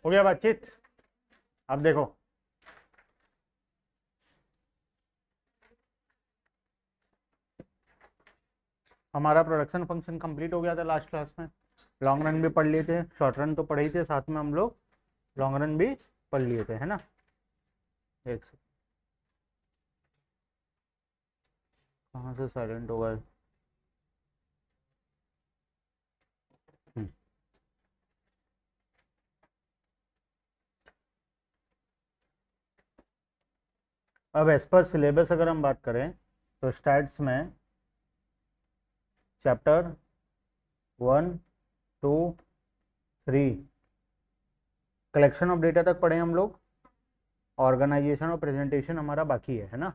हो गया बातचीत। अब देखो हमारा प्रोडक्शन फंक्शन कंप्लीट हो गया था लास्ट क्लास में। लॉन्ग रन भी पढ़ लिए थे, शॉर्ट रन तो पढ़े ही थे, साथ में हम लोग लॉन्ग रन भी पढ़ लिए थे, है ना। एक सेकंड, कहाँ से साइलेंट हो गए। अब एज पर सिलेबस अगर हम बात करें तो स्टैट्स में चैप्टर 1, 2, 3 कलेक्शन ऑफ डेटा तक पढ़े हम लोग। ऑर्गेनाइजेशन और प्रेजेंटेशन हमारा बाकी है ना।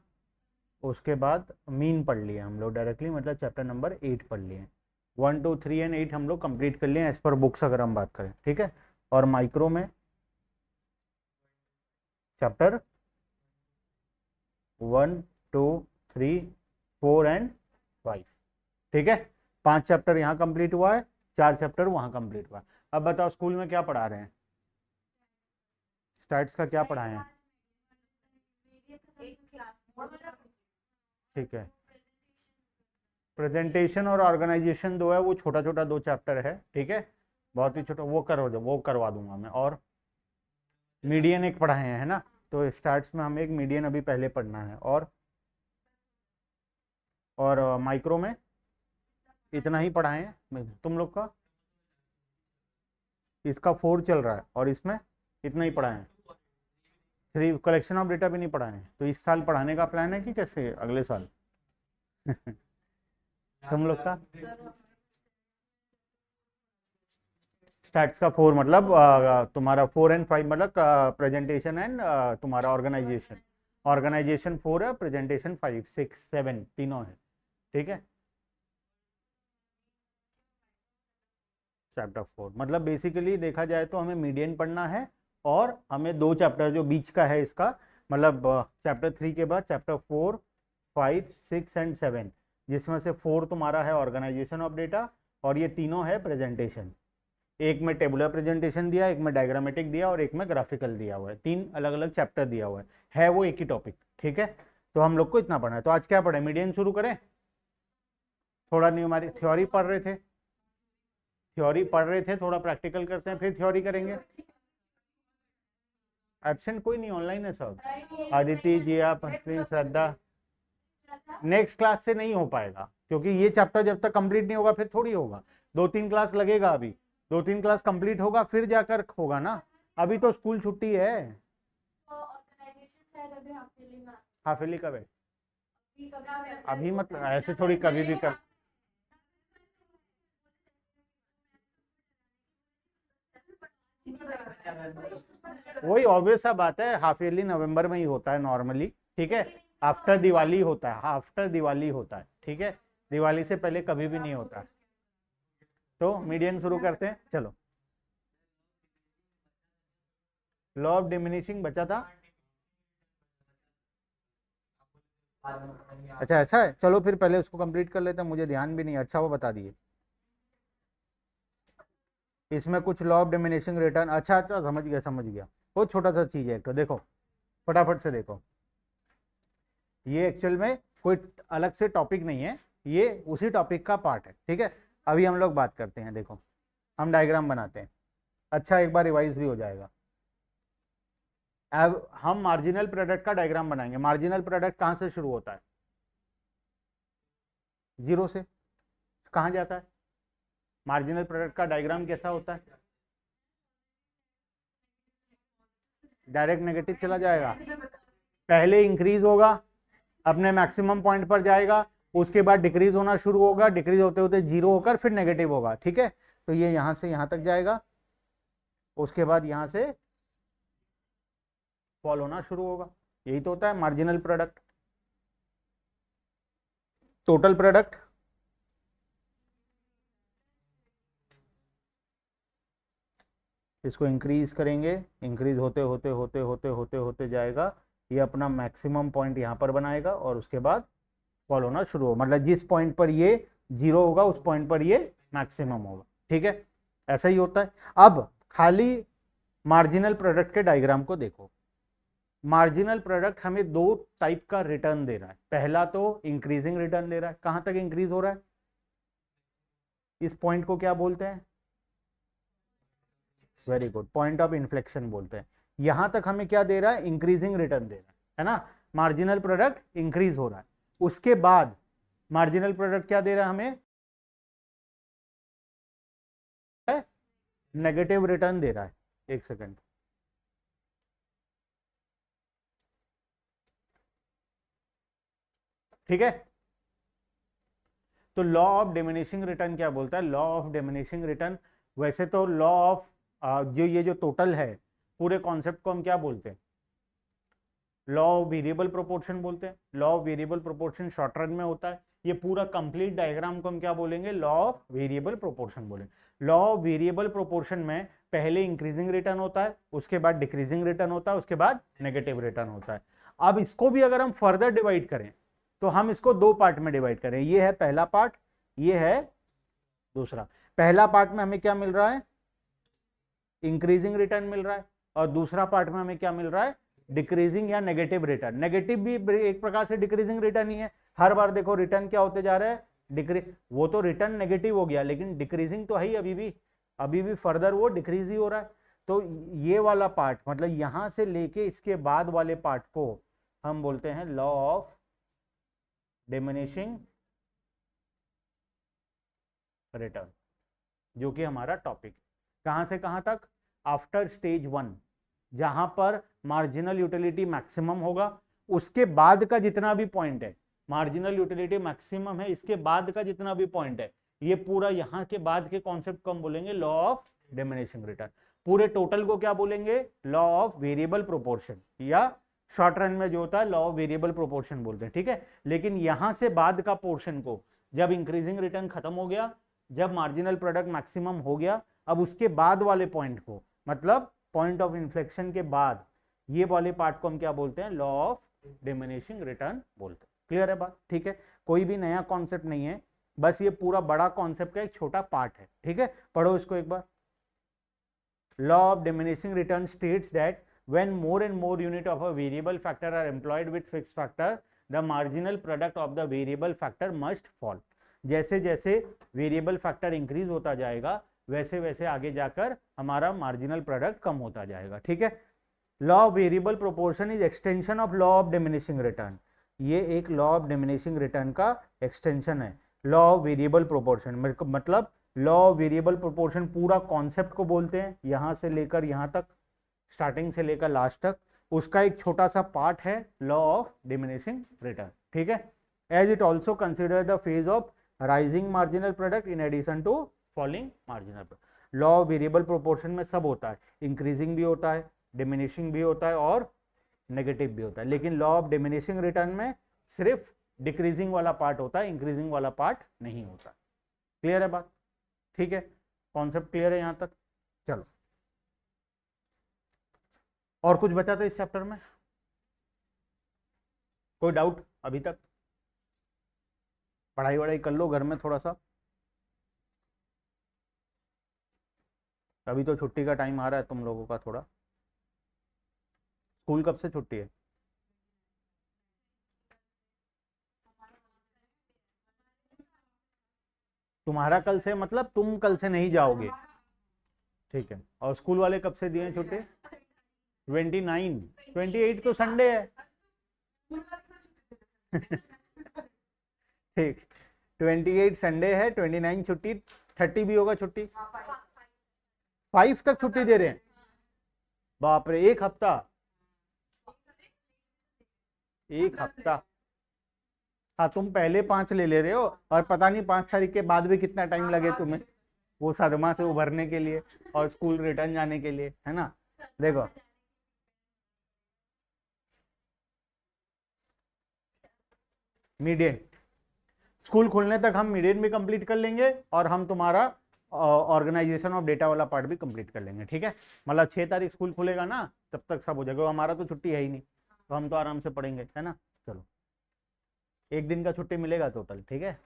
उसके बाद मीन पढ़ लिए हम लोग डायरेक्टली, मतलब चैप्टर नंबर 8 पढ़ लिए। 1, 2, 3 एंड 8 हम लोग कंप्लीट कर लिए एज पर बुक्स अगर हम बात करें, ठीक है। और माइक्रो में चैप्टर 1, 2, 3, 4 एंड 5, ठीक है। 5 चैप्टर यहाँ कंप्लीट हुआ है, 4 चैप्टर वहाँ कंप्लीट हुआ है। अब बताओ स्कूल में क्या पढ़ा रहे हैं, स्टैट्स का क्या पढ़ाए हैं। ठीक है, प्रेजेंटेशन और ऑर्गेनाइजेशन दो है, वो छोटा छोटा 2 चैप्टर है, ठीक है, बहुत ही छोटा, वो करवा दूंगा मैं। और मीडियन एक पढ़ाए हैं, है ना। तो स्टार्ट्स में हमें एक मीडियन अभी पहले पढ़ना है। और माइक्रो में इतना ही पढ़ाए हैं तुम लोग का। इसका 4 चल रहा है और इसमें इतना ही पढ़ाए हैं। 3 कलेक्शन ऑफ डेटा भी नहीं पढ़ाए हैं। तो इस साल पढ़ाने का प्लान है कि कैसे अगले साल तुम लोग का स्टैट्स का 4 मतलब तुम्हारा 4 एंड 5 मतलब प्रेजेंटेशन एंड तुम्हारा ऑर्गेनाइजेशन 4 है, प्रेजेंटेशन 5, 6, 7 तीनों है, ठीक है। चैप्टर 4 मतलब बेसिकली देखा जाए तो हमें मीडियन पढ़ना है और हमें 2 चैप्टर जो बीच का है इसका, मतलब चैप्टर 3 के बाद चैप्टर 4, 5, 6 एंड 7, जिसमें से 4 तुम्हारा है ऑर्गेनाइजेशन ऑफ डेटा और ये तीनों है प्रेजेंटेशन। एक में टेबुलर प्रेजेंटेशन दिया, एक में डायग्रामेटिक दिया और एक में ग्राफिकल दिया हुआ है। 3 अलग अलग चैप्टर दिया हुआ है वो एक ही टॉपिक, ठीक है। तो हम लोग को इतना पढ़ना है। तो आज क्या पढ़े, मीडियन शुरू करें। थोड़ा न्यूमेरिक थ्योरी पढ़ रहे थे, थोड़ा प्रैक्टिकल करते हैं, फिर थ्योरी करेंगे। एब्सेंट कोई नहीं, ऑनलाइन है सब। आदिति, जिया, पंचमी, श्रद्धा। नेक्स्ट क्लास से नहीं हो पाएगा क्योंकि ये चैप्टर जब तक कंप्लीट नहीं होगा फिर थोड़ी होगा। 2-3 क्लास लगेगा, अभी 2-3 क्लास कंप्लीट होगा फिर जाकर होगा ना। अभी तो स्कूल छुट्टी है। हाफ ईयरली कब है, अभी मतलब ऐसे थोड़ी कभी भी कर। वही ऑब्वियस सा बात है, हाफ ईयरली नवंबर में ही होता है नॉर्मली, ठीक है। आफ्टर दिवाली होता है, आफ्टर दिवाली होता है, ठीक है। दिवाली से पहले कभी भी नहीं होता। तो मीडियन शुरू करते हैं, चलो। लॉ ऑफ डिमिनिशिंग बचा था। अच्छा ऐसा है, चलो फिर पहले उसको कंप्लीट कर लेते हैं, मुझे ध्यान भी नहीं। अच्छा वो बता दिए इसमें कुछ लॉ ऑफ डिमिनिशिंग रिटर्न। अच्छा अच्छा, समझ गया। वो छोटा सा चीज है एक तो, देखो फटाफट से देखो। ये एक्चुअल में कोई अलग से टॉपिक नहीं है, ये उसी टॉपिक का पार्ट है, ठीक है। अभी हम लोग बात करते हैं, देखो हम डायग्राम बनाते हैं। अच्छा एक बार रिवाइज भी हो जाएगा। अब हम मार्जिनल प्रोडक्ट का डायग्राम बनाएंगे। मार्जिनल प्रोडक्ट कहाँ से शुरू होता है, 0 से। कहाँ जाता है मार्जिनल प्रोडक्ट का डायग्राम, कैसा होता है। डायरेक्ट नेगेटिव चला जाएगा, पहले इंक्रीज होगा, अपने मैक्सिमम पॉइंट पर जाएगा, उसके बाद डिक्रीज होना शुरू होगा, डिक्रीज होते होते 0 होकर फिर नेगेटिव होगा, ठीक है। तो ये यहां से यहां तक जाएगा, उसके बाद यहां से फॉल होना शुरू होगा। यही तो होता है मार्जिनल प्रोडक्ट। टोटल प्रोडक्ट इसको इंक्रीज करेंगे, इंक्रीज होते होते होते होते होते होते जाएगा, ये अपना मैक्सिमम पॉइंट यहाँ पर बनाएगा और उसके बाद फॉल होना शुरू हो, मतलब जिस पॉइंट पर ये 0 होगा उस पॉइंट पर ये मैक्सिमम होगा। ठीक है, ऐसा ही होता है। अब खाली मार्जिनल प्रोडक्ट के डायग्राम को देखो। मार्जिनल प्रोडक्ट हमें दो टाइप का रिटर्न दे रहा है। पहला तो इंक्रीजिंग रिटर्न दे रहा है, कहां तक इंक्रीज हो रहा है, इस पॉइंट को क्या बोलते हैं, very good, point of inflection बोलते हैं। यहां तक हमें क्या दे रहा है, इंक्रीजिंग रिटर्न दे रहा है ना, मार्जिनल प्रोडक्ट इंक्रीज हो रहा है। उसके बाद मार्जिनल प्रोडक्ट क्या दे रहा है हमें, नेगेटिव रिटर्न दे रहा है। एक सेकंड, ठीक है। तो लॉ ऑफ डिमिनिशिंग रिटर्न क्या बोलता है, लॉ ऑफ डिमिनिशिंग रिटर्न, वैसे तो लॉ ऑफ जो ये जो टोटल है पूरे कॉन्सेप्ट को हम क्या बोलते हैं, लॉ ऑफ वेरिएबल प्रोपोर्शन बोलते हैं। Law of variable proportion short run में होता है। ये पूरा कंप्लीट डायग्राम को हम क्या बोलेंगे, लॉ ऑफ वेरिएबल प्रोपोर्शन बोलेंगे। लॉ ऑफ वेरिएबल प्रोपोर्शन में पहले इंक्रीजिंग रिटर्न होता है, उसके बाद डिक्रीजिंग रिटर्न होता है, उसके बाद नेगेटिव रिटर्न होता है। अब इसको भी अगर हम फर्दर डिवाइड करें तो हम इसको दो पार्ट में डिवाइड करें। ये है पहला पार्ट, ये है दूसरा। पहला पार्ट में हमें क्या मिल रहा है, इंक्रीजिंग रिटर्न मिल रहा है, और दूसरा पार्ट में हमें क्या मिल रहा है, डिक्रीजिंग या नेगेटिव रिटर्न। नेगेटिव भी एक प्रकार से डिक्रीजिंग रिटर्न ही है। हर बार देखो रिटर्न क्या होते जा रहा है, डिक्रीज, वो तो रिटर्न नेगेटिव हो गया लेकिन डिक्रीजिंग तो है ही, अभी भी फर्दर वो डिक्रीज ही हो रहा है। तो ये वाला पार्ट मतलब यहां से लेके इसके बाद वाले पार्ट को हम बोलते हैं लॉ ऑफ डिमिनिशिंग रिटर्न, जो कि हमारा टॉपिक। कहां से कहां तक, आफ्टर स्टेज 1, जहां पर मार्जिनल यूटिलिटी मैक्सिमम होगा, उसके बाद का जितना भी पॉइंट है, मार्जिनल यूटिलिटी मैक्सिमम है, इसके बाद का जितना भी पॉइंट है, ये पूरा यहां के बाद के कॉन्सेप्ट को हम बोलेंगे लॉ ऑफ डिमिनिशिंग रिटर्न। पूरे टोटल को क्या बोलेंगे, लॉ ऑफ वेरिएबल प्रोपोर्शन, या शॉर्ट रन में जो होता है लॉ ऑफ वेरिएबल प्रोपोर्शन बोलते हैं। ठीक है, लेकिन यहां से बाद का पोर्शन को, जब इंक्रीजिंग रिटर्न खत्म हो गया, जब मार्जिनल प्रोडक्ट मैक्सिमम हो गया, अब उसके बाद वाले पॉइंट को, मतलब पॉइंट ऑफ इन्फ्लेक्शन के बाद, ये वाले पार्ट को हम क्या बोलते हैं, लॉ ऑफ डिमिनिशिंग रिटर्न बोलते हैं। क्लियर है बात, ठीक है। कोई भी नया कॉन्सेप्ट नहीं है, बस ये पूरा बड़ा कॉन्सेप्ट का एक छोटा पार्ट है। ठीक है, पढ़ो इसको एक बार। Law of diminishing return states that when more and more unit of a variable factor are employed with fixed factor, the marginal product of the variable factor must fall। जैसे जैसे वेरिएबल फैक्टर इंक्रीज होता जाएगा वैसे वैसे आगे जाकर हमारा marginal product कम होता जाएगा। ठीक है, law of variable proportion is extension of law of diminishing return. ये एक लॉ ऑफ डिमिनिशिंग रिटर्न का एक्सटेंशन है, लॉ ऑफ वेरिएबल प्रोपोर्शन। मतलब लॉ ऑफ वेरिएबल प्रोपोर्शन पूरा कॉन्सेप्ट को बोलते हैं, यहां से लेकर यहां तक, स्टार्टिंग से लेकर लास्ट तक, उसका एक छोटा सा पार्ट है लॉ ऑफ डिमिनिशिंग रिटर्न। ठीक है, as it also consider the phase of rising marginal product in addition to falling marginal product. Law of variable proportion में सब होता है, इंक्रीजिंग भी होता है, डिमिनिशिंग भी होता है और नेगेटिव भी होता है, लेकिन लॉ ऑफ डिमिनिशिंग रिटर्न में सिर्फ डिक्रीजिंग वाला पार्ट होता है, इंक्रीजिंग वाला पार्ट नहीं होता। क्लियर है बात, ठीक है, कॉन्सेप्ट क्लियर है यहां तक। चलो, और कुछ बचा था इस चैप्टर में, कोई डाउट अभी तक? पढ़ाई वढ़ाई कर लो घर में थोड़ा सा, अभी तो छुट्टी का टाइम आ रहा है तुम लोगों का। थोड़ा स्कूल कब से छुट्टी है? तुम्हारा कल से मतलब तुम कल से नहीं जाओगे, ठीक है। और स्कूल वाले कब से दिए हैं छुट्टी? 29, 28 तो संडे है। ठीक, 28 संडे है, 29 छुट्टी, 30 भी होगा छुट्टी, 5 तक छुट्टी दे रहे हैं। बाप रे, एक हफ्ता, एक हफ्ता। हाँ, तुम पहले 5 ले रहे हो और पता नहीं 5 तारीख के बाद भी कितना टाइम लगे तुम्हें वो सदमा से उभरने के लिए और स्कूल रिटर्न जाने के लिए, है ना। देखो, मीडियन स्कूल खुलने तक हम मीडियन भी कंप्लीट कर लेंगे और हम तुम्हारा ऑर्गेनाइजेशन ऑफ डेटा वाला पार्ट भी कंप्लीट कर लेंगे। ठीक है, मतलब 6 तारीख स्कूल खुलेगा ना, तब तक सब हो जाएगा। हमारा तो छुट्टी है ही नहीं, तो हम तो आराम से पढ़ेंगे, है ना। चलो, एक दिन का छुट्टी मिलेगा टोटल, ठीक है।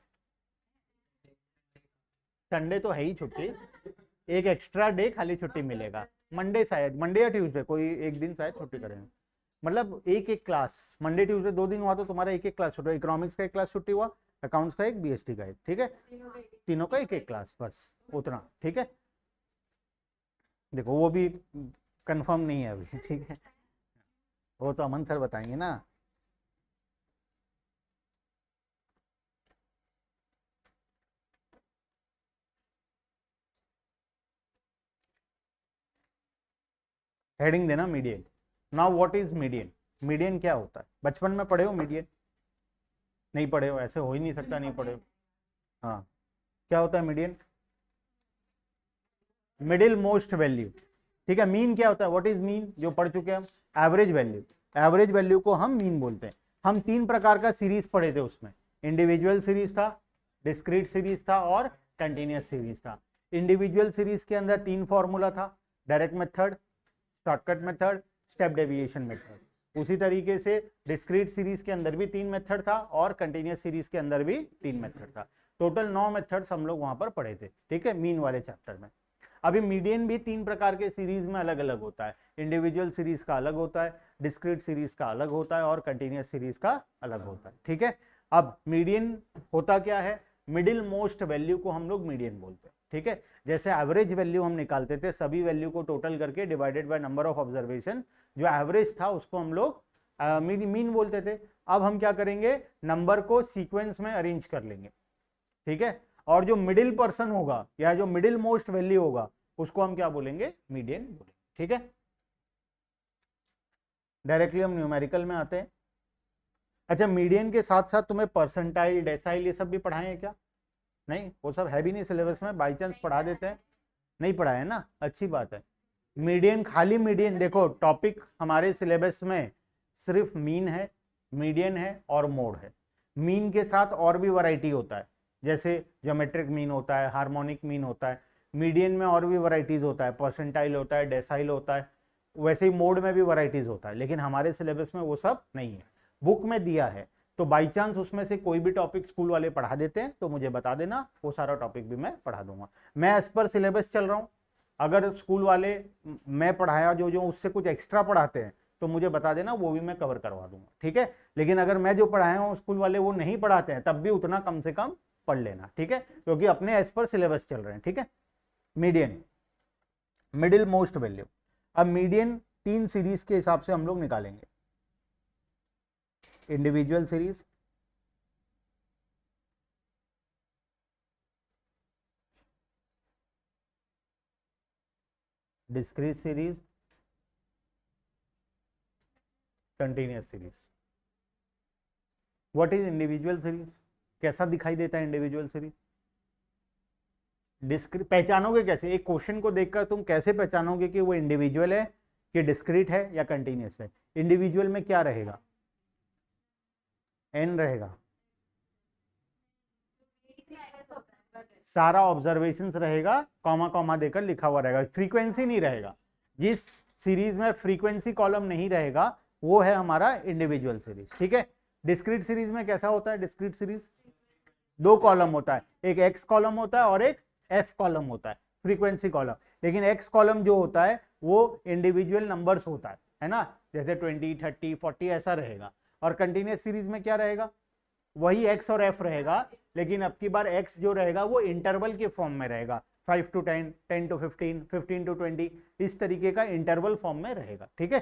संडे तो है ही छुट्टी, एक एक्स्ट्रा डे खाली छुट्टी मिलेगा, मंडे शायद, मंडे या ट्यूसडे कोई एक दिन शायद छुट्टी करेंगे। मतलब एक एक क्लास, मंडे ट्यूसडे 2 दिन हुआ तो तुम्हारा एक एक क्लास छुट्टी, इकोनॉमिक्स का एक क्लास छुट्टी हुआ, अकाउंट्स का एक, बीएसटी का एक, ठीक है, तीनों का एक एक क्लास, बस उतना, ठीक है। देखो वो भी कंफर्म नहीं है अभी, ठीक है, वो तो अमन सर बताएंगे ना। हेडिंग देना median. Now what is median? Median क्या होता है? बचपन में पढ़े हो मीडियन? नहीं पढ़े हो, ऐसे हो ही नहीं सकता नहीं पढ़े हो। हाँ, क्या होता है मीडियन? मिडिल मोस्ट वैल्यू, ठीक है। मीन क्या होता है? What is mean? जो पढ़ चुके हैं हम, एवरेज वैल्यू। एवरेज वैल्यू को हम मीन बोलते हैं। हम 3 प्रकार का सीरीज पढ़े थे उसमें, इंडिविजुअल सीरीज था, डिस्क्रीट सीरीज था और कंटिन्यूस सीरीज था। इंडिविजुअल सीरीज के अंदर 3 फॉर्मूला था, direct method, shortcut method, step deviation method. उसी तरीके से डिस्क्रीट सीरीज के अंदर भी 3 मेथड था और कंटिन्यूस सीरीज के अंदर भी 3 मेथड था। टोटल 9 मेथड्स हम लोग वहां पर पढ़े थे, ठीक है, मीन वाले चैप्टर में। अभी मीडियन भी 3 प्रकार के सीरीज में अलग अलग होता है। इंडिविजुअल सीरीज का अलग होता है, डिस्क्रीट सीरीज का अलग होता है और कंटिन्यूस सीरीज का अलग होता है, ठीक है। अब मीडियन होता क्या है? मिडिल मोस्ट वैल्यू को हम लोग मीडियन बोलते हैं, ठीक है। जैसे एवरेज वैल्यू हम निकालते थे, सभी वैल्यू को टोटल करके divided by number of observation, जो एवरेज था उसको हम लोग मीन बोलते थे। अब हम क्या करेंगे? नंबर को सीक्वेंस में अरेंज कर लेंगे, ठीक है, और जो मिडिल पर्सन होगा या जो मिडिल मोस्ट वैल्यू होगा उसको हम क्या बोलेंगे? मीडियन बोलेंगे, ठीक है। डायरेक्टली हम न्यूमेरिकल में आते हैं। अच्छा, मीडियन के साथ साथ तुम्हें परसेंटाइल, डेसाइल ये सब भी पढ़ाए हैं क्या? नहीं, वो सब है भी नहीं सिलेबस में, बाई चांस पढ़ा देते हैं। नहीं पढ़ा है ना, अच्छी बात है। मीडियन, खाली मीडियन, देखो टॉपिक हमारे सिलेबस में सिर्फ मीन है, मीडियन है और मोड है। मीन के साथ और भी वैरायटी होता है, जैसे ज्योमेट्रिक मीन होता है, हार्मोनिक मीन होता है। मीडियन में और भी वैरायटीज होता है, परसेंटाइल होता है, डेसाइल होता है, वैसे ही मोड में भी वैरायटीज होता है, लेकिन हमारे सिलेबस में वो सब नहीं है। बुक में दिया है, तो बाई चांस उसमें से कोई भी टॉपिक स्कूल वाले पढ़ा देते हैं तो मुझे बता देना, वो सारा टॉपिक भी मैं पढ़ा दूंगा। मैं एज पर सिलेबस चल रहा हूँ। अगर स्कूल वाले मैं पढ़ाया जो जो उससे कुछ एक्स्ट्रा पढ़ाते हैं तो मुझे बता देना, वो भी मैं कवर करवा दूंगा, ठीक है। लेकिन अगर मैं जो पढ़ाया हूँ स्कूल वाले वो नहीं पढ़ाते हैं, तब भी उतना कम से कम पढ़ लेना, ठीक है, क्योंकि अपने एज पर सिलेबस चल रहे हैं, ठीक है। Median, middle most value. अब मीडियन 3 सीरीज के हिसाब से हम लोग निकालेंगे। Individual series, discrete series, continuous series. What is individual series? कैसा दिखाई देता है इंडिविजुअल सीरीज? डिस्क्रीट पहचानोगे कैसे? एक क्वेश्चन को देखकर तुम कैसे पहचानोगे कि वो इंडिविजुअल है, कि डिस्क्रीट है या कंटिन्यूस है? इंडिविजुअल में क्या रहेगा? एन रहेगा, सारा ऑब्जर्वेशंस रहेगा, कॉमा कॉमा देकर लिखा हुआ रहेगा, फ्रीक्वेंसी नहीं रहेगा। जिस सीरीज में फ्रीक्वेंसी कॉलम नहीं रहेगा वो है हमारा इंडिविजुअल सीरीज, ठीक है। डिस्क्रीट सीरीज में कैसा होता है? डिस्क्रीट सीरीज 2 कॉलम होता है, एक एक्स कॉलम होता है और एक एफ कॉलम होता है, फ्रीक्वेंसी कॉलम। लेकिन एक्स कॉलम जो होता है वो इंडिविजुअल नंबर्स होता है ना, जैसे 20, 30, 40 ऐसा रहेगा। और कंटिन्यूस सीरीज में क्या रहेगा? वही एक्स और एफ रहेगा, लेकिन अब की बार एक्स जो रहेगा वो इंटरवल के फॉर्म में रहेगा, 5 to 10, 10 to 15, 15 to 20, इस तरीके का इंटरवल फॉर्म में रहेगा, ठीक है।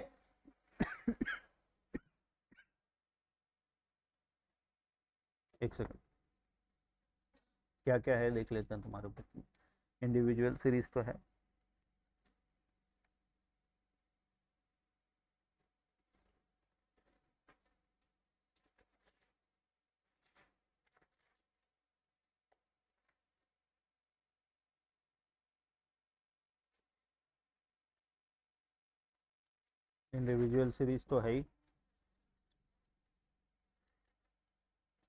एक सेकंड, क्या क्या है देख लेते हैं तुम्हारे बुक में। इंडिविजुअल सीरीज तो है, इंडिविजुअल सीरीज तो है ही,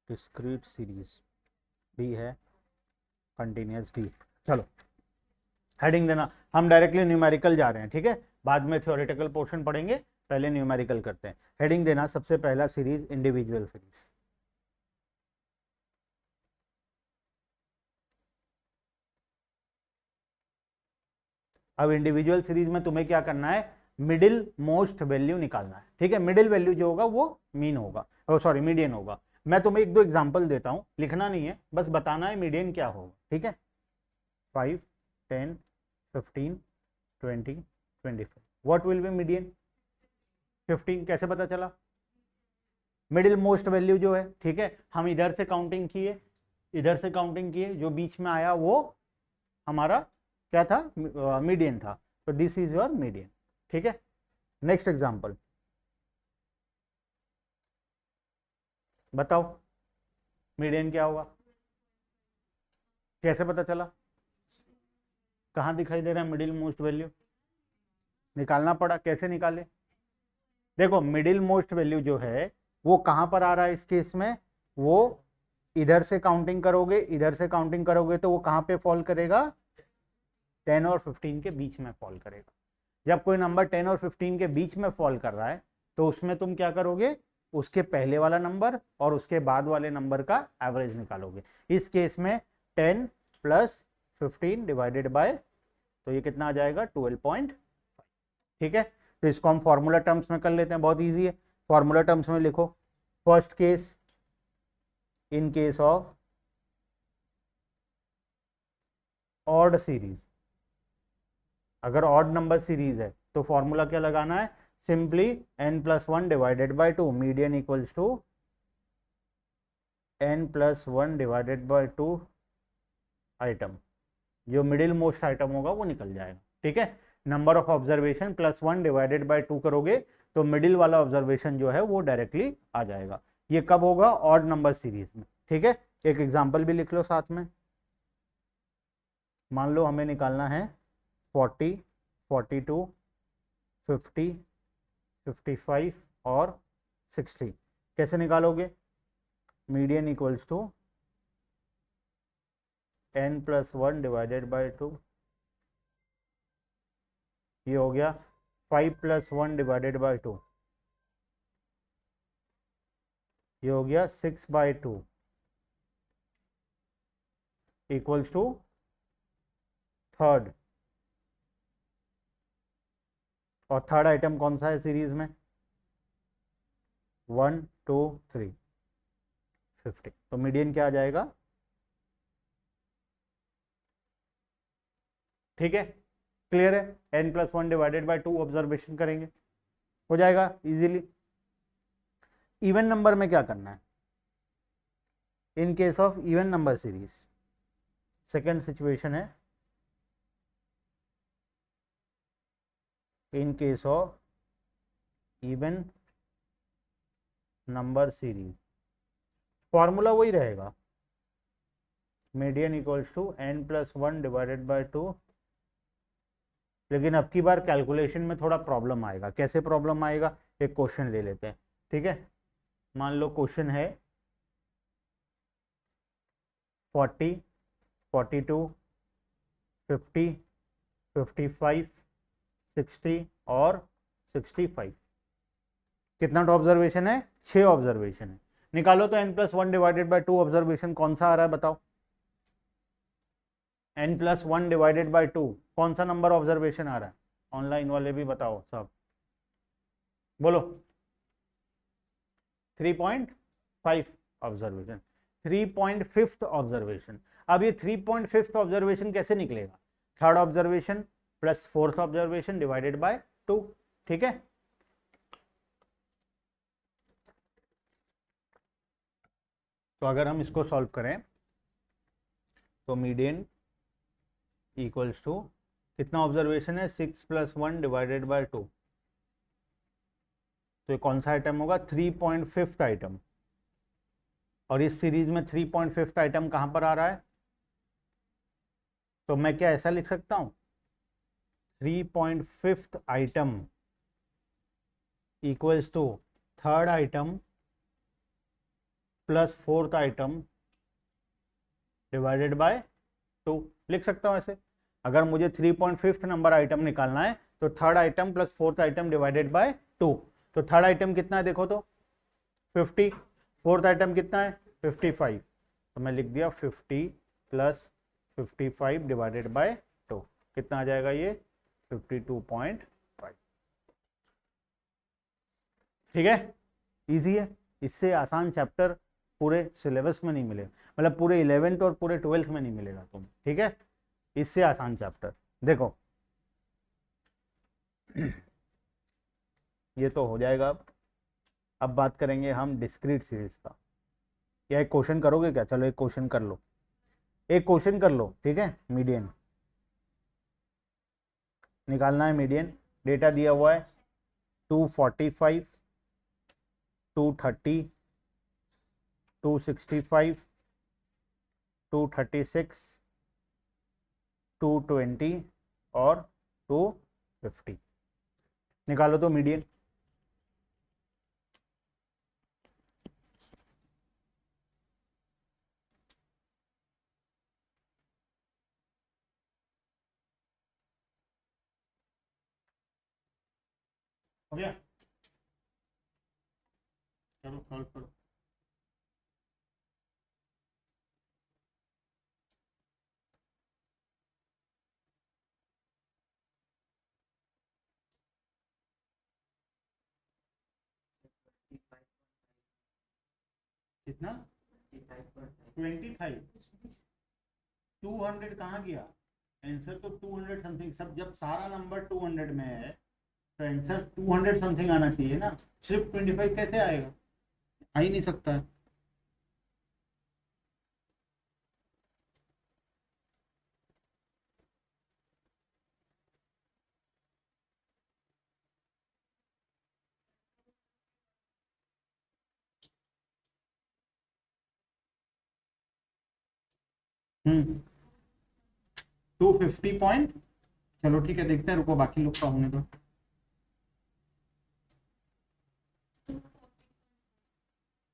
डिस्क्रीट सीरीज भी है, कंटिन्यूस भी। चलो हेडिंग देना, हम डायरेक्टली न्यूमेरिकल जा रहे हैं, ठीक है, बाद में थ्योरेटिकल पोर्शन पढ़ेंगे, पहले न्यूमेरिकल करते हैं। हेडिंग देना सबसे पहला सीरीज इंडिविजुअल सीरीज। अब इंडिविजुअल सीरीज में तुम्हें क्या करना है, मिडिल मोस्ट वैल्यू निकालना है, ठीक है। मिडिल वैल्यू जो होगा वो मीन होगा, सॉरी मीडियन होगा। मैं तुम्हें एक दो एग्जांपल देता हूं, लिखना नहीं है, बस बताना है मीडियन क्या होगा, ठीक है। 5, 10, 15, 20, 25, व्हाट विल बी मीडियन? 15 कैसे पता चला? मिडिल मोस्ट वैल्यू जो है, ठीक है, हम इधर से काउंटिंग किए, इधर से काउंटिंग किए, जो बीच में आया वो हमारा क्या था, मीडियन था, तो दिस इज योर मीडियन, ठीक है। नेक्स्ट एग्जांपल बताओ, मीडियन क्या होगा, कैसे पता चला? कहाँ दिखाई दे रहा है मिडिल मोस्ट वैल्यू? निकालना पड़ा, कैसे निकाले? देखो मिडिल मोस्ट वैल्यू जो है वो कहाँ पर आ रहा है इस केस में, वो इधर से काउंटिंग करोगे, इधर से काउंटिंग करोगे तो वो कहाँ पे फॉल करेगा, 10 और 15 के बीच में फॉल करेगा। जब कोई नंबर 10 और 15 के बीच में फॉल कर रहा है तो उसमें तुम क्या करोगे, उसके पहले वाला नंबर और उसके बाद वाले नंबर का एवरेज निकालोगे। इस केस में 10 प्लस 15 डिवाइडेड बाय, तो ये कितना आ जाएगा, 12.5, ठीक है। तो इसको हम फॉर्मूला टर्म्स में कर लेते हैं, बहुत ईजी है। फॉर्मूला टर्म्स में लिखो, first case, in case of odd series, अगर ऑड नंबर सीरीज है तो फॉर्मूला क्या लगाना है, simply n+1 divided by 2, median equals to n+1 divided by 2 item, जो मिडिल मोस्ट आइटम होगा वो निकल जाएगा, ठीक है। Number of observation +1 divided by 2 करोगे तो मिडिल वाला ऑब्जर्वेशन जो है वो डायरेक्टली आ जाएगा। ये कब होगा, ऑड नंबर सीरीज में, ठीक है। एक एग्जांपल भी लिख लो साथ में, मान लो हमें निकालना है 40, 42, 50, 55 और 60, कैसे निकालोगे, median equals to n+1 divided by 2, ये हो गया 5+1 डिवाइडेड बाय 2, ये हो गया 6/2 इक्वल्स टू थर्ड, और थर्ड आइटम कौन सा है सीरीज में, 1, 2, 3, 50, तो मीडियन क्या आ जाएगा, ठीक है। क्लियर है, n+1 डिवाइडेड बाय 2 ऑब्जर्वेशन करेंगे, हो जाएगा इजीली। इवन नंबर में क्या करना है, in case of even number series, second situation है, in case of even number series, formula वही रहेगा, median equals to n+1 divided by 2, लेकिन अब की बार कैलकुलेशन में थोड़ा प्रॉब्लम आएगा। कैसे प्रॉब्लम आएगा, एक क्वेश्चन ले लेते हैं, ठीक है। मान लो क्वेश्चन है 40, 42, 50, 55, 60 और 65, कितना ऑब्जर्वेशन है, 6 ऑब्जर्वेशन है। निकालो तो n+1 डिवाइडेड बाय 2 ऑब्जर्वेशन कौन सा आ रहा है बताओ, n+1 डिवाइडेड बाय 2 कौन सा नंबर ऑब्जर्वेशन आ रहा है, ऑनलाइन वाले भी बताओ सब, बोलो। 3.5 ऑब्जर्वेशन, 3.5 ऑब्जर्वेशन। अब ये 3.5 ऑब्जर्वेशन कैसे निकलेगा, third observation plus fourth observation divided by 2, ठीक है। तो अगर हम इसको सॉल्व करें तो मीडियन इक्वल्स टू, कितना ऑब्जर्वेशन है, 6+1 डिवाइडेड बाय 2, तो ये कौन सा आइटम होगा, 3.5 आइटम, और इस सीरीज में 3.5 आइटम कहां पर आ रहा है, तो मैं क्या ऐसा लिख सकता हूं, 3.5 item equals to third item plus fourth item divided by 2, लिख सकता हूं ऐसे। अगर मुझे 3.5 नंबर आइटम निकालना है तो third item plus fourth item divided by 2, तो थर्ड आइटम कितना है देखो तो 50, फोर्थ आइटम कितना है 55, तो मैं लिख दिया 50 प्लस 55 डिवाइडेड बाय 2, कितना आ जाएगा ये 52.5। ठीक है, इजी है। इससे आसान चैप्टर पूरे सिलेबस में नहीं मिलेगा, मतलब पूरे 11th और पूरे 12th में नहीं मिलेगा तुम। ठीक है, इससे आसान चैप्टर देखो। ये तो हो जाएगा। अब बात करेंगे हम डिस्क्रीट सीरीज का। या एक क्वेश्चन करोगे क्या? चलो एक क्वेश्चन कर लो, एक क्वेश्चन कर लो। ठीक है, मीडियन निकालना है। मीडियन डेटा दिया हुआ है 245, 230, 265, 236, 220 और 250। निकालो तो मीडियन। हो गया? चलो सॉल्व करो। कितना? 25। 200 कहाँ गया? आंसर तो 200 समथिंग, सब जब सारा नंबर 200 में है तो आंसर 200 समथिंग आना चाहिए ना। सिर्फ 25 कैसे आएगा? आ ही नहीं सकता है। हम्म 250 पॉइंट। चलो ठीक है, देखते हैं, रुको बाकी लोग का होने दो।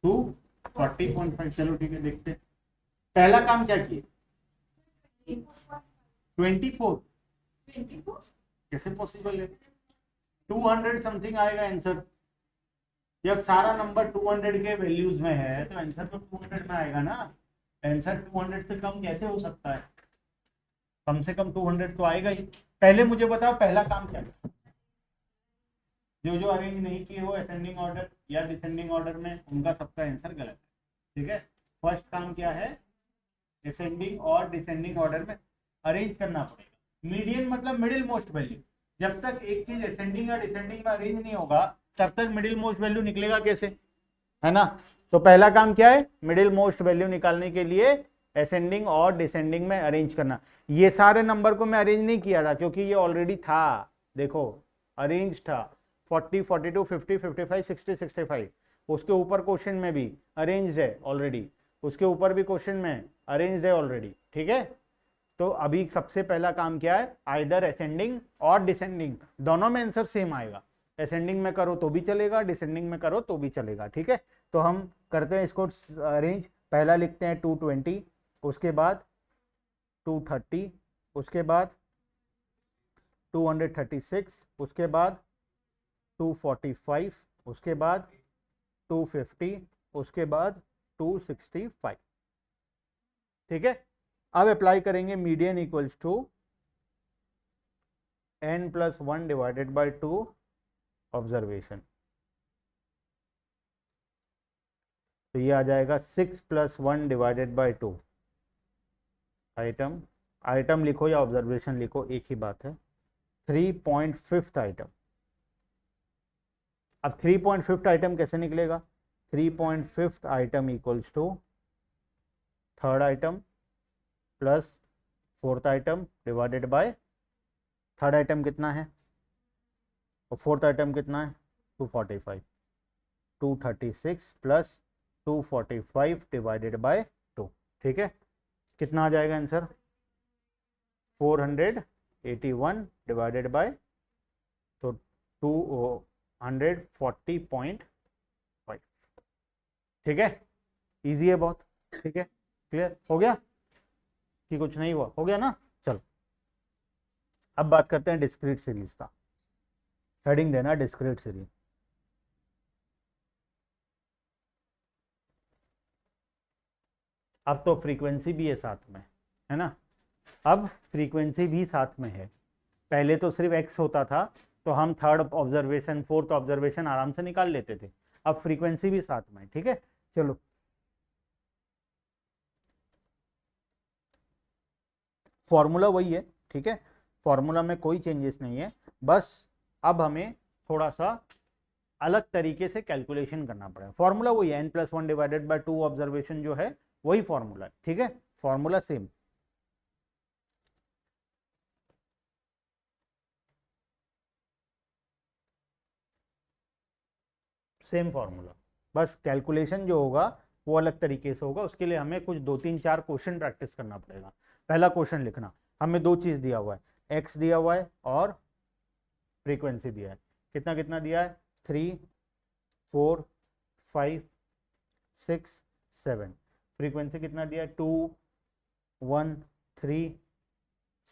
240.5। चलो ठीक है, देखते हैं। पहला काम क्या किए? 24। कैसे पॉसिबल है? 200 समथिंग आएगा आंसर। जब सारा नंबर 200 के वैल्यूज में है तो आंसर तो 200 में आएगा ना। आंसर 200 से कम कैसे हो सकता है? कम से कम 200 तो आएगा ही। पहले मुझे बताओ पहला काम क्या है? जो जो अरेंज नहीं किए हो असेंडिंग ऑर्डर या डिसेंडिंग ऑर्डर में, उनका सबका आंसर गलत है। ठीक है, फर्स्ट काम क्या है? असेंडिंग और डिसेंडिंग ऑर्डर में अरेंज करना पड़ेगा। मीडियन मतलब मिडिल मोस्ट वैल्यू। जब तक एक चीज असेंडिंग या डिसेंडिंग में अरेंज नहीं होगा तब तक मिडिल मोस्ट वैल्यू निकलेगा कैसे? है ना। तो पहला काम क्या है? मिडिल मोस्ट वैल्यू निकालने के लिए असेंडिंग और डिसेंडिंग में अरेंज करना। ये सारे नंबर को मैं अरेंज नहीं किया था क्योंकि ये ऑलरेडी था। देखो अरेंज था 40, 42, 50, 55, 60, 65। उसके ऊपर क्वेश्चन में भी अरेंज्ड है ऑलरेडी, उसके ऊपर भी क्वेश्चन में अरेंज्ड है ऑलरेडी। ठीक है, तो अभी सबसे पहला काम क्या है? आइदर असेंडिंग और डिसेंडिंग, दोनों में आंसर सेम आएगा। असेंडिंग में करो तो भी चलेगा, डिसेंडिंग में करो तो भी चलेगा। ठीक है, तो हम करते हैं इसको अरेंज। पहला लिखते हैं 220, उसके बाद 230, उसके बाद 236, उसके बाद 245, उसके बाद 250, उसके बाद 265। ठीक है, अब अप्लाई करेंगे median equals to n+1 divided by 2 observation. तो ये आ जाएगा 6+1 डिवाइडेड बाय 2 आइटम। आइटम लिखो या ऑब्जर्वेशन लिखो, एक ही बात है। 3.5 आइटम। अब 3.5 आइटम कैसे निकलेगा? 3.5 item equals to third item plus fourth item divided by, third item कितना है और फोर्थ आइटम कितना है? 245। 236 प्लस 245 डिवाइडेड बाय 2। ठीक है, कितना आ जाएगा आंसर? 481 डिवाइडेड बाय, तो 240.5। ठीक है, इजी है बहुत। ठीक है, क्लियर हो गया कि कुछ नहीं हुआ? हो गया ना। चलो अब बात करते हैं डिस्क्रीट सीरीज का। हेडिंग देना डिस्क्रीट सीरीज। अब तो फ्रीक्वेंसी भी है साथ में, है ना। अब फ्रीक्वेंसी भी साथ में है। पहले तो सिर्फ x होता था, तो हम थर्ड ऑब्जर्वेशन फोर्थ ऑब्जर्वेशन आराम से निकाल लेते थे। अब फ्रीक्वेंसी भी साथ में, ठीक है। चलो फॉर्मूला वही है, ठीक है, फॉर्मूला में कोई चेंजेस नहीं है, बस अब हमें थोड़ा सा अलग तरीके से कैलकुलेशन करना पड़ेगा। फॉर्मूला वही है, n+1 डिवाइडेड बाय 2 ऑब्जर्वेशन जो है वही फॉर्मूला है, ठीक है, फॉर्मूला सेम। सेम फॉर्मूला, बस कैलकुलेशन जो होगा वो अलग तरीके से होगा। उसके लिए हमें कुछ 2-3-4 क्वेश्चन प्रैक्टिस करना पड़ेगा। पहला क्वेश्चन लिखना, हमें दो चीज दिया हुआ है, x दिया हुआ है और फ्रीक्वेंसी दिया है। कितना कितना दिया है, 3, 4, 5, 6, 7। फ्रीक्वेंसी कितना दिया है, 2, 1, 3,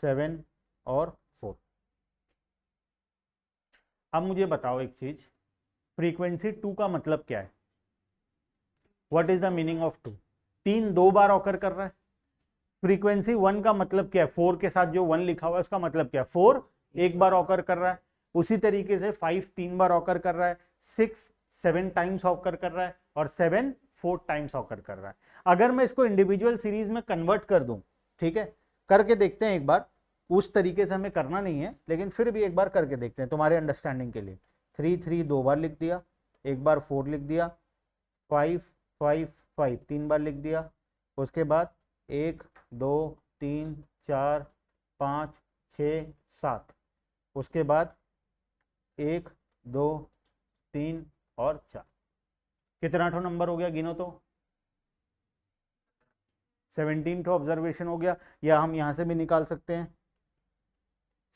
7 और 4। अब मुझे बताओ एक चीज, फ्रीक्वेंसी 2 का मतलब क्या है, what is the meaning of 2? 3 दो बार ऑकर कर रहा है। फ्रीक्वेंसी 1 का मतलब क्या है, 4 के साथ जो 1 लिखा हुआ है उसका मतलब क्या है, 4 एक बार ऑकर कर रहा है। उसी तरीके से 5 3 बार ऑकर कर रहा है, 6 7 टाइम्स ऑकर कर रहा है और 7 4 टाइम्स ऑकर कर रहा है। अगर मैं इसको इंडिविजुअल सीरीज में कन्वर्ट कर दूं, ठीक है, करके देखते हैं एक बार। उस तरीके से हमें करना नहीं है, लेकिन फिर भी एक बार करके देखते हैं तुम्हारे अंडरस्टैंडिंग के लिए। 3 3 दो बार लिख दिया, एक बार 4 लिख दिया, 5 5 5 3 बार लिख दिया, उसके बाद 1 2 3 4 5 6 7, उसके बाद 1 2 3 और 4। कितना ठो नंबर हो गया, गिनो तो। 17 ठो ऑब्जर्वेशन हो गया, या हम यहां से भी निकाल सकते हैं,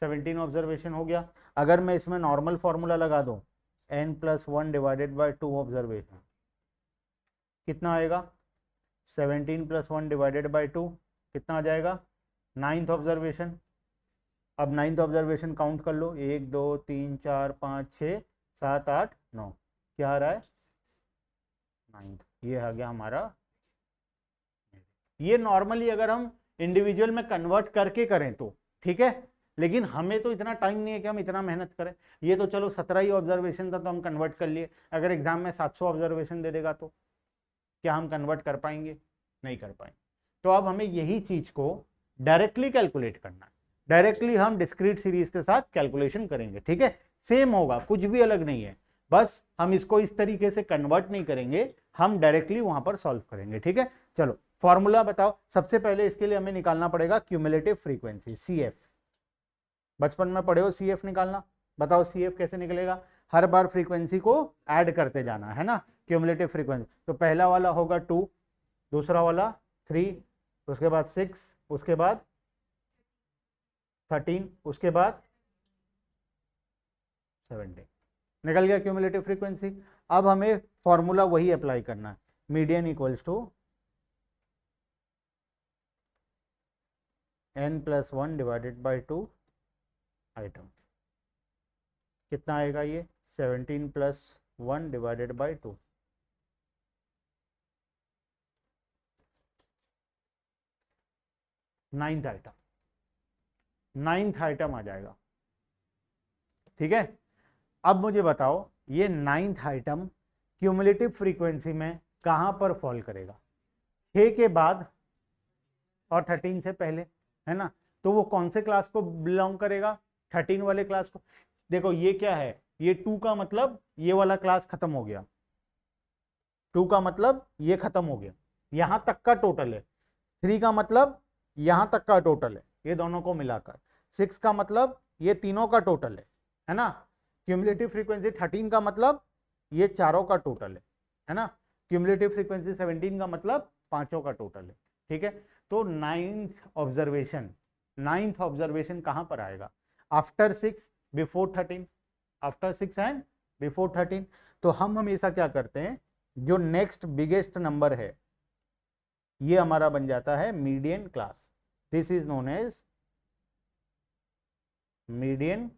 17 ऑब्जर्वेशन हो गया। अगर मैं इसमें नॉर्मल फॉर्मूला लगा दूं, n+1 डिवाइडेड बाय 2 ऑब्जर्वेशन, कितना आएगा, 17+1 डिवाइडेड बाय 2 कितना आ जाएगा, 9th ऑब्जर्वेशन। अब 9th ऑब्जर्वेशन काउंट कर लो, 1 2 3 4 5 6 7 8 9, क्या आ रहा है, 9th। ये आ गया हमारा। ये नॉर्मली अगर हम इंडिविजुअल में कन्वर्ट करके करें तो ठीक है, लेकिन हमें तो इतना टाइम नहीं है कि हम इतना मेहनत करें। ये तो चलो 17 ही ऑब्जर्वेशन था तो हम कन्वर्ट कर लिए। अगर एग्जाम में 700 ऑब्जर्वेशन दे देगा तो क्या हम कन्वर्ट कर पाएंगे, नहीं कर पाएंगे। तो अब हमें यही चीज को डायरेक्टली कैलकुलेट करना है। डायरेक्टली हम डिस्क्रीट सीरीज के साथ कैलकुलेशन करेंगे, ठीक है, सेम होगा, कुछ भी अलग नहीं है, बस हम इसको इस तरीके से कन्वर्ट नहीं करेंगे, हम डायरेक्टली वहां पर सॉल्व करेंगे, ठीक है। चलो फॉर्मूला बताओ। सबसे पहले इसके लिए हमें निकालना पड़ेगा क्यूमुलेटिव फ्रीक्वेंसी, CF। बचपन में पढ़े हो CF निकालना, बताओ CF कैसे निकलेगा, हर बार फ्रीक्वेंसी को ऐड करते जाना है ना, क्यूमुलेटिव फ्रीक्वेंसी। तो पहला वाला होगा 2, दूसरा वाला 3, उसके बाद 6, उसके बाद 13, उसके बाद 17, निकल गया क्यूमुलेटिव फ्रीक्वेंसी। अब हमें फॉर्मूला वही अप्लाई करना है, median equals to n+1 divided by 2 item. कितना आएगा ये, 17+1 डिवाइडेड बाई 2, नाइन्थ आइटम आ जाएगा, ठीक है। अब मुझे बताओ ये 9th आइटम क्यूमुलेटिव फ्रीक्वेंसी में कहां पर फॉल करेगा, 6 के बाद और 13 से पहले, है ना। तो वो कौन से क्लास को बिलोंग करेगा, 13 वाले क्लास को। देखो ये क्या है, ये 2 का मतलब ये वाला क्लास खत्म हो गया, 2 का मतलब ये खत्म हो गया, यहां तक का टोटल है। 3 का मतलब यहां तक का टोटल है, ये दोनों को मिलाकर। 6 का मतलब ये तीनों का टोटल है ना। क्यूमुलेटिव फ्रीक्वेंसी 13 का मतलब ये चारों का टोटल है ना। क्यूमुलेटिव फ्रीक्वेंसी 17 का मतलब पांचों का टोटल है, ठीक है। तो नाइन्थ ऑब्जर्वेशन कहां पर आएगा, after 6 before 13, after 6 and before 13। तो हम हमेशा क्या करते हैं, जो नेक्स्ट बिगेस्ट नंबर है ये हमारा बन जाता है median class. This is known as median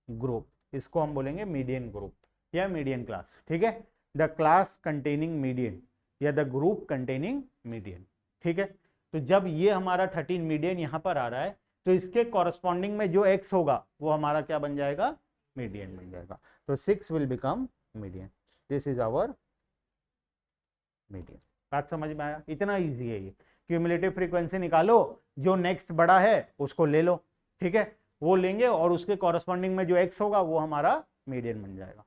group, इसको हम बोलेंगे मीडियन ग्रुप या मीडियन क्लास, ठीक है। द क्लास कंटेनिंग मीडियन या द ग्रुप कंटेनिंग मीडियन, ठीक है। तो जब ये हमारा 13 मीडियन यहां पर आ रहा है तो इसके कॉरस्पॉन्डिंग में जो x होगा वो हमारा क्या बन जाएगा, मीडियन बन जाएगा। तो 6 will become median, this is our median. बात समझ में आया? इतना इजी है ये। क्यूमुलेटिव फ्रीक्वेंसी निकालो, जो नेक्स्ट बड़ा है उसको ले लो, ठीक है, वो लेंगे और उसके कॉरस्पॉन्डिंग में जो x होगा वो हमारा मीडियन बन जाएगा।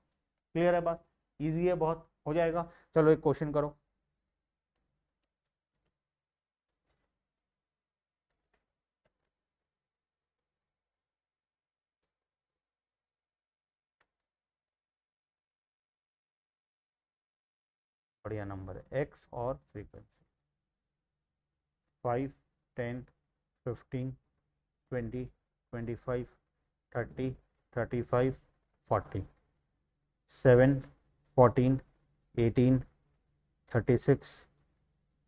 क्लियर है बात? इजी है बहुत, हो जाएगा। चलो एक क्वेश्चन करो। बढ़िया नंबर है, x और फ्रीक्वेंसी। 5, 10, 15, 20, 25, 30, 35, 40, 7, 14, 18, 36,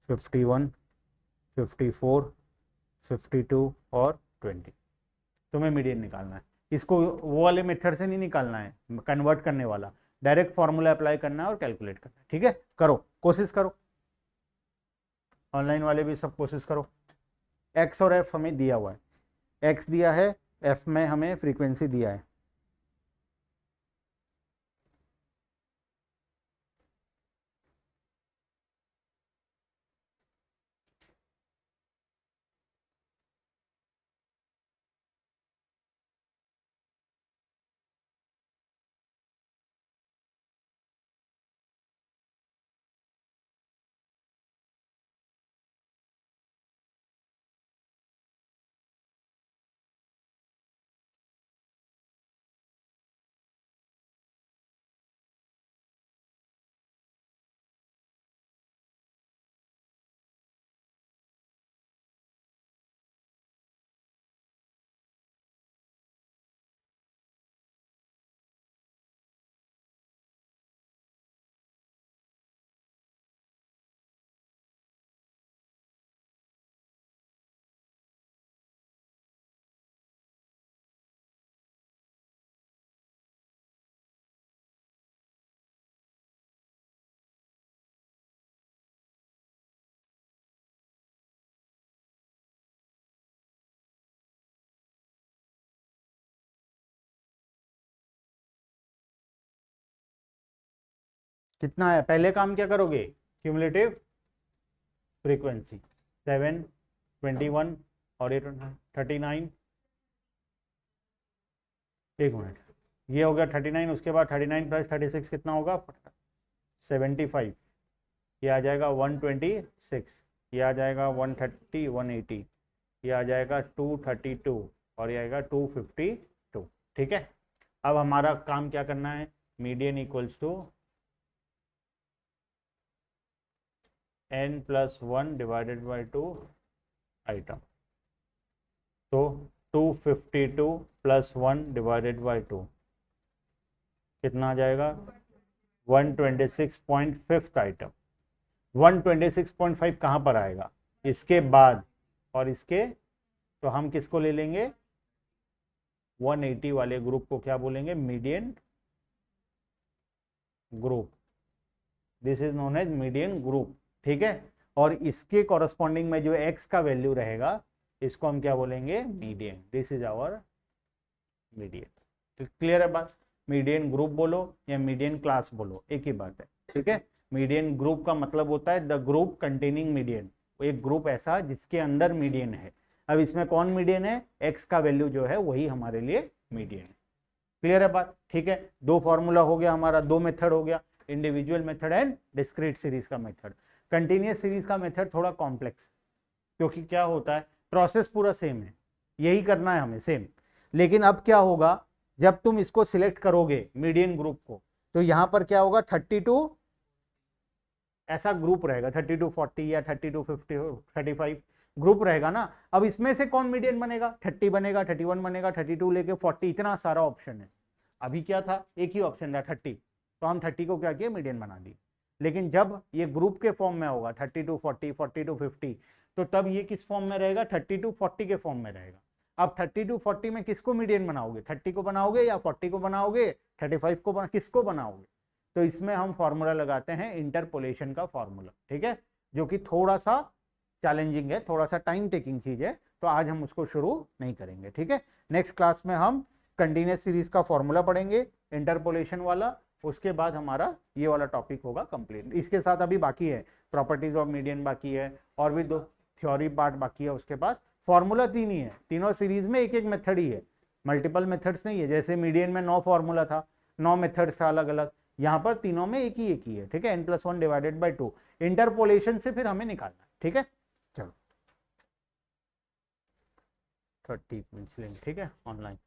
51, 54, 52 और 20। तुम्हें मीडियन निकालना है। इसको वो वाले मेथड से नहीं निकालना है, कन्वर्ट करने वाला, डायरेक्ट फॉर्मूला अप्लाई करना है और कैलकुलेट करना है। ठीक है, करो, कोशिश करो, ऑनलाइन वाले भी सब कोशिश करो। एक्स और एफ हमें दिया हुआ है, एक्स दिया है, एफ में हमें फ्रीक्वेंसी दिया है। कितना है? पहले काम क्या करोगे, क्यूमुलेटिव फ्रीक्वेंसी 7, 21 और 39। एक मिनट, ये हो गया 39, उसके बाद 39 प्लस 36 कितना होगा, 75। ये आ जाएगा 126, ये आ जाएगा 130, 180, ये आ जाएगा 232 और ये आएगा 252। ठीक है, अब हमारा काम क्या करना है, median equals to n+1 divided by 2 item. तो 252 + 1 डिवाइडेड बाई 2 कितना आ जाएगा, 126.5 आइटम। 126.5 कहाँ पर आएगा, इसके बाद और इसके, तो हम किसको ले लेंगे, 180 वाले ग्रुप को क्या बोलेंगे, median group. This is known as median group. ठीक है, और इसके कॉरस्पॉन्डिंग में जो x का वैल्यू रहेगा इसको हम क्या बोलेंगे, median. This is our median. Clear है बात? मीडियन ग्रुप बोलो या मीडियन क्लास बोलो, एक ही बात है। ठीक है, मीडियन ग्रुप का मतलब होता है द ग्रुप कंटेनिंग मीडियन, एक ग्रुप ऐसा जिसके अंदर मीडियन है। अब इसमें कौन मीडियन है, x का वैल्यू जो है वही हमारे लिए मीडियन है। क्लियर है बात? ठीक है, दो फॉर्मूला हो गया हमारा, दो मेथड हो गया, individual method and discrete series का मेथड। कंटिन्यूअस सीरीज का मेथड थोड़ा कॉम्प्लेक्स, क्योंकि क्या होता है, प्रोसेस पूरा सेम है, यही करना है हमें सेम। लेकिन अब क्या होगा, जब तुम इसको सिलेक्ट करोगे मीडियन ग्रुप को, तो यहां पर क्या होगा, 32 ऐसा ग्रुप रहेगा, 3240 या 3250 35 ग्रुप रहेगा ना। अब इसमें से कौन मीडियन बनेगा, 30 बनेगा, 31 बनेगा, 32 लेके 40, इतना सारा ऑप्शन है। अभी क्या था, एक ही ऑप्शन था 30, तो हम 30 को क्या किया, मीडियन बना दिए। लेकिन जब ये ग्रुप के फॉर्म में होगा 32 40, 42 50, तो तब ये किस फॉर्म में रहेगा, 32 40 के फॉर्म में रहेगा। अब 32 40 में किसको मीडियन बनाओगे, 30 को बनाओगे या 40 को बनाओगे, 35 को किसको बनाओगे? तो इसमें हम फॉर्मूला लगाते हैं इंटरपोलेशन का फॉर्मूला। ठीक है, जो कि थोड़ा सा चैलेंजिंग है, थोड़ा सा टाइम टेकिंग चीज है, तो आज हम उसको शुरू नहीं करेंगे, ठीक है। नेक्स्ट क्लास में हम कंटिन्यूस सीरीज का फॉर्मूला पढ़ेंगे, इंटरपोलेशन वाला, उसके बाद हमारा ये वाला टॉपिक होगा कंप्लीट। इसके साथ अभी बाकी है प्रॉपर्टीज ऑफ मीडियन बाकी है, और भी 2 थ्योरी पार्ट बाकी है। उसके बाद फॉर्मूला 3 ही है, तीनों सीरीज में एक एक मेथड ही है, मल्टीपल मेथड्स नहीं है। जैसे मीडियन में 9 फॉर्मूला था, 9 मेथड्स था अलग अलग, यहाँ पर तीनों में एक ही है, ठीक है। n+1 डिवाइडेड बाई 2 इंटरपोलेशन से फिर हमें निकालना है, ठीक है। चलो 30 मिनट्स लेंगे, ठीक है, ऑनलाइन।